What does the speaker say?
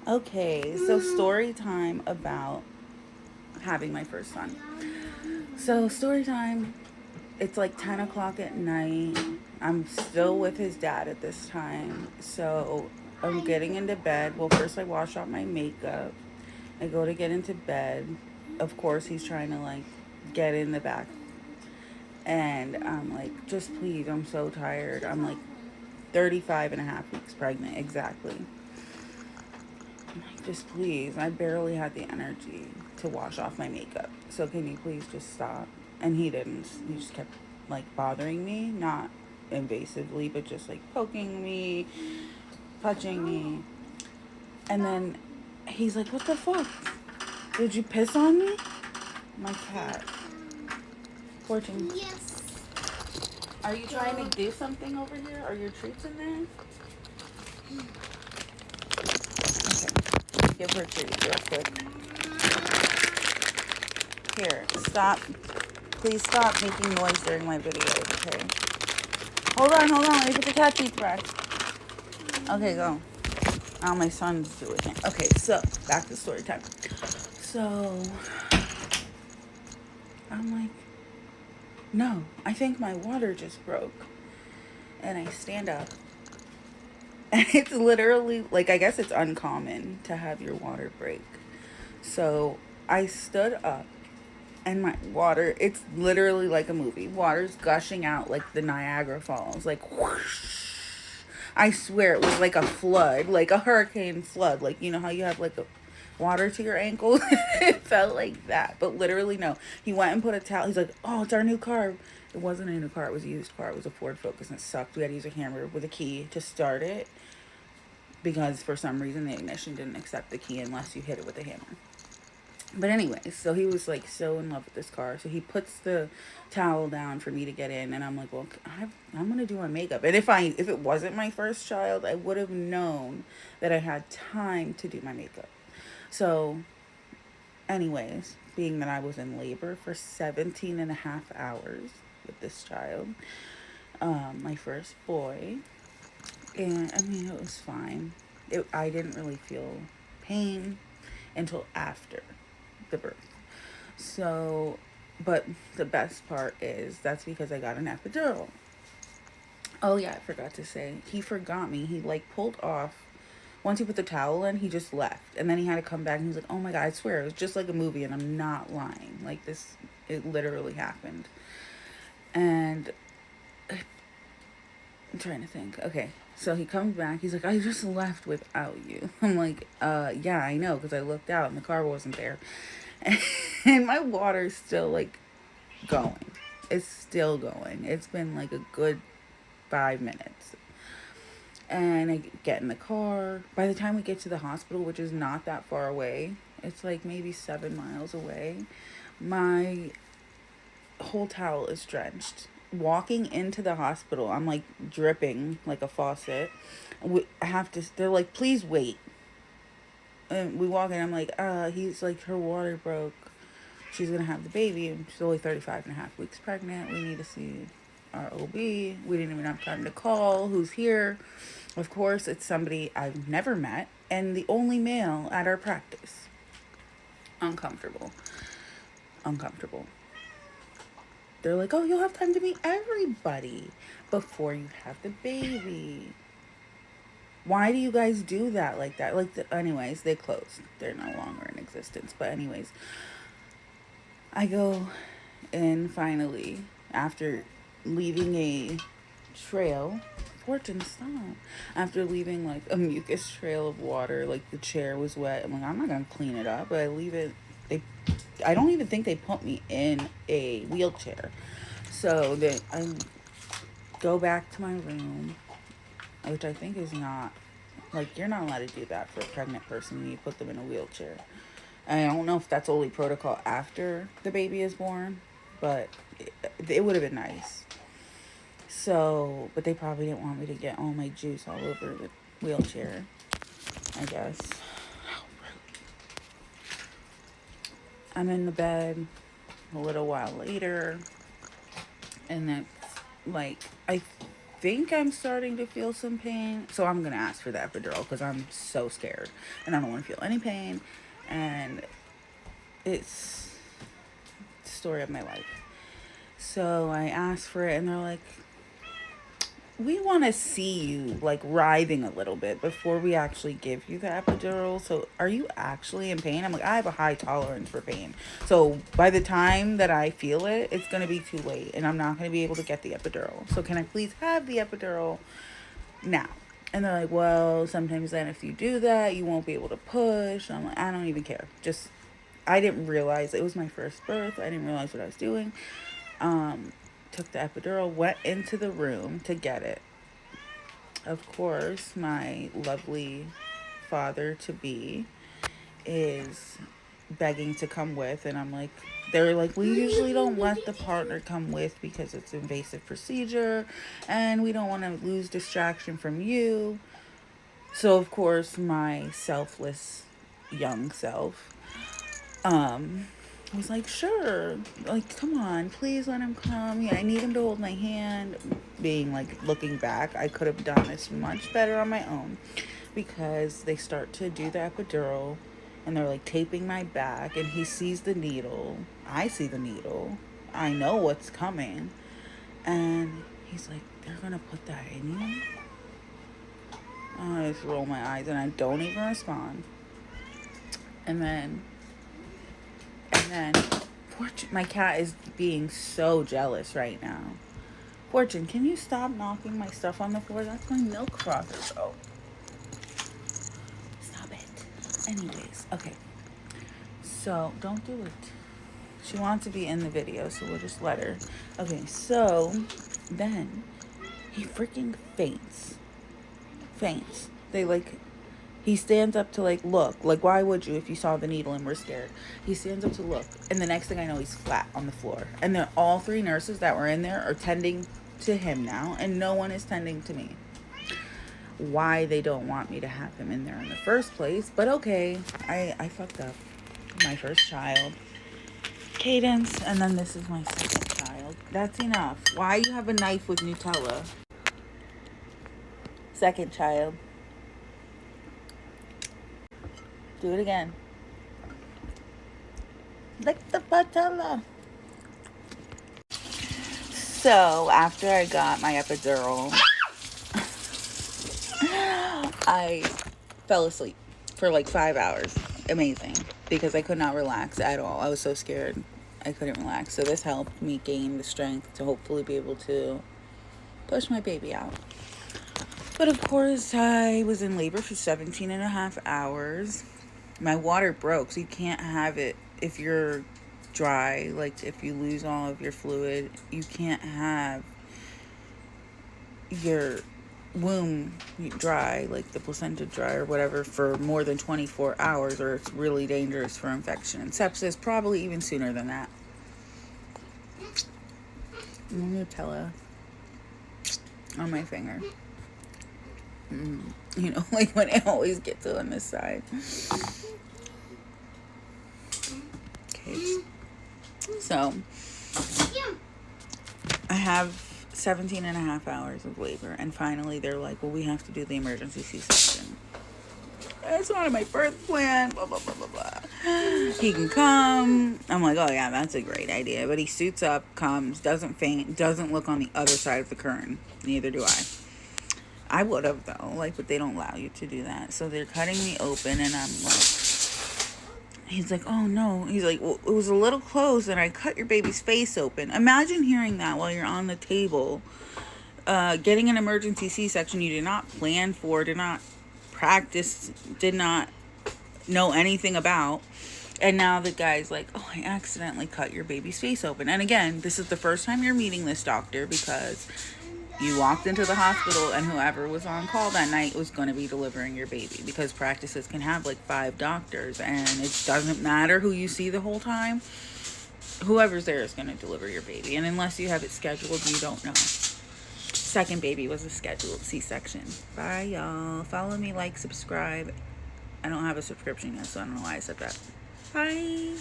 Okay, so story time about having my first son. So, story time, it's like 10 o'clock at night. I'm still with his dad at this time. So, I'm getting into bed. Well, first I wash off my makeup. I go to get into bed. Of course, he's trying to like get in the back. And I'm like, just please, I'm so tired. I'm like 35 and a half weeks pregnant, exactly. Just please, I barely had the energy to wash off my makeup. So can you please just stop? And he didn't. He just kept like bothering me, not invasively, but just like poking me, touching me. And then he's like, "What the fuck? Did you piss on me?" My cat. Fortune. Yes. Are you trying to do something over here? Are your treats in there? Okay. Give her treats real quick. Here, stop. Please stop making noise during my video, okay? Hold on. Let me put the cat treats back. Okay, go. Now my son's doing it. Okay, so back to story time. So I'm like, no, I think my water just broke. And I stand up. And it's literally, like, I guess it's uncommon to have your water break. So I stood up and my water, it's literally like a movie. Water's gushing out like the Niagara Falls, like whoosh. I swear it was like a flood, like a hurricane flood. Like, you know how you have like a water to your ankles? It felt like that. But literally, no. He went and put a towel. He's like, oh, it's our new car. It wasn't a new car. It was a used car. It was a Ford Focus and it sucked. We had to use a hammer with a key to start it because for some reason the ignition didn't accept the key unless you hit it with a hammer. But anyways, so he was like so in love with this car. So he puts the towel down for me to get in, and I'm like, well, I'm gonna do my makeup. And if it wasn't my first child, I would have known that I had time to do my makeup. So, anyways, being that I was in labor for 17 and a half hours with this child, my first boy, and I mean it was fine. I didn't really feel pain until after the birth. So, but the best part is that's because I got an epidural. Oh yeah, I forgot to say. He forgot me. He like pulled off. Once he put the towel in, he just left. And then he had to come back and he's like, "Oh my god, I swear it was just like a movie and I'm not lying. Like this it literally happened." And I'm trying to think. Okay. So he comes back. He's like, "I just left without you." I'm like, yeah, I know because I looked out and the car wasn't there." And my water's still like going. It's still going. It's been like a good 5 minutes. And I get in the car. By the time we get to the hospital, which is not that far away, it's like maybe 7 miles away, my whole towel is drenched. Walking into the hospital, I'm like dripping like a faucet. I have to, they're like, please wait. And we walk in, I'm like, he's like, her water broke. She's gonna have the baby, and she's only 35 and a half weeks pregnant. We need to see our OB. We didn't even have time to call who's here. Of course, it's somebody I've never met and the only male at our practice. Uncomfortable. Uncomfortable. They're like, oh, you'll have time to meet everybody before you have the baby. Why do you guys do that like that? Anyways, they closed. They're no longer in existence. But anyways, I go in finally after leaving a trail. Fortune, stop. After leaving like a mucus trail of water, like the chair was wet. I'm like, I'm not gonna clean it up, but I leave it. They, I don't even think they put me in a wheelchair. So I go back to my room, which I think is not like you're not allowed to do that for a pregnant person. You put them in a wheelchair. I don't know if that's only protocol after the baby is born, but it would have been nice. So, but they probably didn't want me to get all my juice all over the wheelchair, I guess. I'm in the bed a little while later, and then, like, think I'm starting to feel some pain. So I'm going to ask for the epidural because I'm so scared and I don't want to feel any pain. And it's the story of my life. So I asked for it and they're like, we want to see you like writhing a little bit before we actually give you the epidural. So are you actually in pain? I'm like, I have a high tolerance for pain. So by the time that I feel it, it's going to be too late and I'm not going to be able to get the epidural. So can I please have the epidural now? And they're like, well, sometimes then if you do that, you won't be able to push. I'm like, I don't even care. Just, I didn't realize it was my first birth. I didn't realize what I was doing. Took the epidural, went into the room to get it. Of course, my lovely father-to-be is begging to come with, and I'm like, they're like, we usually don't let the partner come with because it's an invasive procedure, and we don't want to lose distraction from you. So, of course, my selfless young self, I was like, sure, like, come on, please let him come. Yeah, I need him to hold my hand. Being like, looking back, I could have done this much better on my own because they start to do the epidural and they're like taping my back and he sees the needle. I see the needle. I know what's coming. And he's like, they're going to put that in you? I just roll my eyes and I don't even respond. And then Fortune, my cat is being so jealous right now. Fortune, can you stop knocking my stuff on the floor? That's my milk frother, though. Stop it. Anyways, okay. So, don't do it. She wants to be in the video, so we'll just let her. Okay, so then he freaking faints. They like... He stands up to like look. Like, why would you if you saw the needle and were scared? He stands up to look. And the next thing I know, he's flat on the floor. And then all three nurses that were in there are tending to him now. And no one is tending to me. Why they don't want me to have him in there in the first place. But okay, I fucked up. My first child. Cadence. And then this is my second child. That's enough. Why you have a knife with Nutella? Second child. Do it again. Lick the patella. So, after I got my epidural, I fell asleep for like 5 hours. Amazing. Because I could not relax at all. I was so scared. I couldn't relax. So this helped me gain the strength to hopefully be able to push my baby out. But of course, I was in labor for 17 and a half hours. My water broke, so you can't have it if you're dry. Like, if you lose all of your fluid, you can't have your womb dry, like the placenta dry or whatever, for more than 24 hours, or it's really dangerous for infection and sepsis, probably even sooner than that. Nutella on my finger. You know, like when it always gets on this side. Okay. So, I have 17 and a half hours of labor. And finally, they're like, well, we have to do the emergency C-section. It's not in my birth plan. Blah, blah, blah, blah, blah. He can come. I'm like, oh, yeah, that's a great idea. But he suits up, comes, doesn't faint, doesn't look on the other side of the curtain. Neither do I. I would have, though, like, but they don't allow you to do that. So they're cutting me open, and I'm like, he's like, oh, no. He's like, well, it was a little close, and I cut your baby's face open. Imagine hearing that while you're on the table. Getting an emergency C-section you did not plan for, did not practice, did not know anything about. And now the guy's like, oh, I accidentally cut your baby's face open. And again, this is the first time you're meeting this doctor because you walked into the hospital and whoever was on call that night was going to be delivering your baby, because practices can have like 5 doctors and it doesn't matter who you see the whole time. Whoever's there is going to deliver your baby. And unless you have it scheduled, you don't know. Second baby was a scheduled C-section. Bye, y'all. Follow me, like, subscribe. I don't have a subscription yet, so I don't know why I said that. Bye.